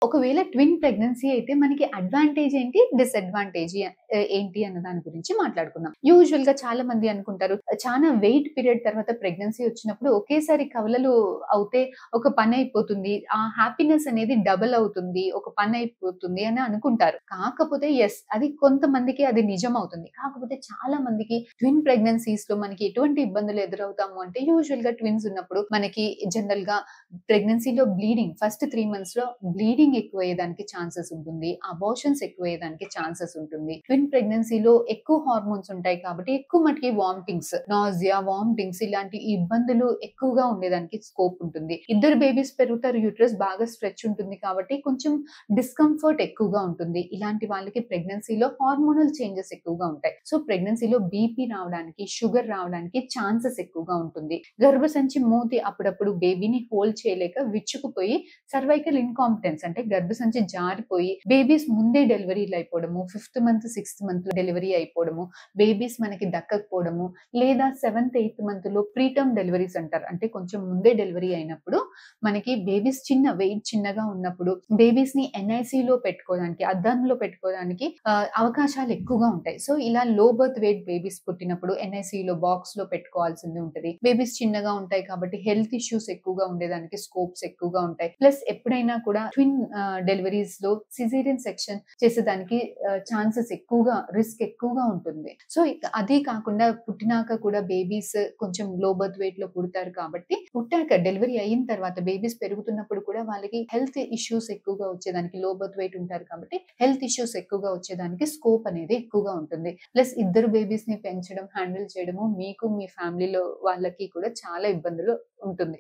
ఒకవేళ twin pregnancy అయితే మనకి అడ్వాంటేజ్ ఏంటి? డిసడ్వాంటేజ్ ఏంటి అన్న దాని గురించి మాట్లాడుకుందాం. యూజువల్‌గా చాలా మంది అనుకుంటారు చానా వెయిట్ పీరియడ్ తర్వాత ప్రెగ్నెన్సీ వచ్చినప్పుడు ఒకేసారి కవలలు అవుతే ఒక పనయిపోతుంది. ఆ హ్యాపీనెస్ అనేది డబుల్ అవుతుంది. ఒక పనయిపోతుంది అని అనుకుంటారు. కాకపోతే యెస్, అది కొంతమందికి అది నిజమవుతుంది. కాకపోతే చాలా మందికి ట్విన్ ప్రెగ్నెన్సీస్‌లో మనకి ఎటువంటి ఇబ్బందులు ఎదురవుతాము అంటే యూజువల్‌గా ట్విన్స్ ఉన్నప్పుడు మనకి జనరల్‌గా ప్రెగ్నెన్సీలో బ్లీడింగ్ ఫస్ట్ 3 మంత్స్‌లో బ్లీడింగ్ ఎక్కువయ్యేదానికి ఛాన్సెస్ ఉంటుంది. అబార్షన్స్ ఎక్కువయ్యేదానికి ఛాన్సెస్ ఉంటుంది. ట్విన్ ప్రెగ్నెన్సీలో ఎక్కువ హార్మోన్స్ ఉంటాయి కాబట్టి ఎక్కువ మటికి వామిటింగ్స్, నాసియా, వామిటింగ్స్ ఇలాంటి ఇబ్బందులు ఎక్కువగా ఉండేదానికి స్కోప్ ఉంటుంది. ఇద్దరు బేబీస్ పెరుగుతారు. యూట్రస్ బాగా స్ట్రెచ్ ఉంటుంది కాబట్టి కొంచెం డిస్కంఫర్ట్ ఎక్కువగా ఉంటుంది. ఇలాంటి వాళ్ళకి ప్రెగ్నెన్సీలో హార్మోనల్ చేంజెస్ ఎక్కువగా ఉంటాయి. సో ప్రెగ్నెన్సీలో బీపీ రావడానికి, షుగర్ రావడానికి ఛాన్సెస్ ఎక్కువగా ఉంటుంది. గర్భసంచి మూతి అప్పుడప్పుడు బేబీని హోల్డ్ చేయలేక విచ్చుకుపోయి సర్వైకల్ ఇన్కాంపిటెన్స్ అంటే గర్భసంచి జారిపోయి బేబీస్ ముందే డెలివరీలు అయిపోవడము, 5th మంత్, 6th మంత్‌లో డెలివరీ అయిపోవడము, బేబీస్ మనకి దక్కకపోవడము, లేదా 7th, 8th మంత్‌లో ప్రీటర్మ్ డెలివరీస్ అంటారు. అంటే కొంచెం ముందే డెలివరీ అయినప్పుడు మనకి బేబీస్ వెయిట్ చిన్నగా ఉన్నప్పుడు బేబీస్‌ని ఎన్ఐసీలో పెట్టుకోవడానికి, అద్దంలో పెట్టుకోవడానికి అవకాశాలు ఎక్కువగా ఉంటాయి. సో ఇలా లో బర్త్ వెయిట్ బేబీస్ పుట్టినప్పుడు ఎన్ఐసీలో బాక్స్‌లో పెట్టుకోవాల్సింది ఉంటది. బేబీస్ చిన్నగా ఉంటాయి కాబట్టి హెల్త్ ఇష్యూస్ ఎక్కువగా ఉండేదానికి స్కోప్స్ ఎక్కువగా ఉంటాయి. ప్లస్ ఎప్పుడైనా కూడా ట్విన్ డెలివరీస్‌లో సిజేరియన్ సెక్షన్ చేసేదానికి ఛాన్సెస్ ఎక్కువగా, రిస్క్ ఎక్కువగా ఉంటుంది. సో అదే కాకుండా పుట్టినాక కూడా బేబీస్ కొంచెం లో బర్త్ వెయిట్‌లో పుడతారు కాబట్టి పుట్టాక డెలివరీ అయిన తర్వాత బేబీస్ పెరుగుతున్నప్పుడు కూడా వాళ్ళకి హెల్త్ ఇష్యూస్ ఎక్కువగా వచ్చేదానికి, లో బర్త్ వెయిట్ ఉంటారు కాబట్టి హెల్త్ ఇష్యూస్ ఎక్కువగా వచ్చేదానికి స్కోప్ అనేది ఎక్కువగా ఉంటుంది. ప్లస్ ఇద్దరు బేబీస్‌ని పెంచడం, హ్యాండిల్ చేయడము మీకు మీ ఫ్యామిలీలో వాళ్ళకి కూడా చాలా ఇబ్బందులు ఉంటుంది.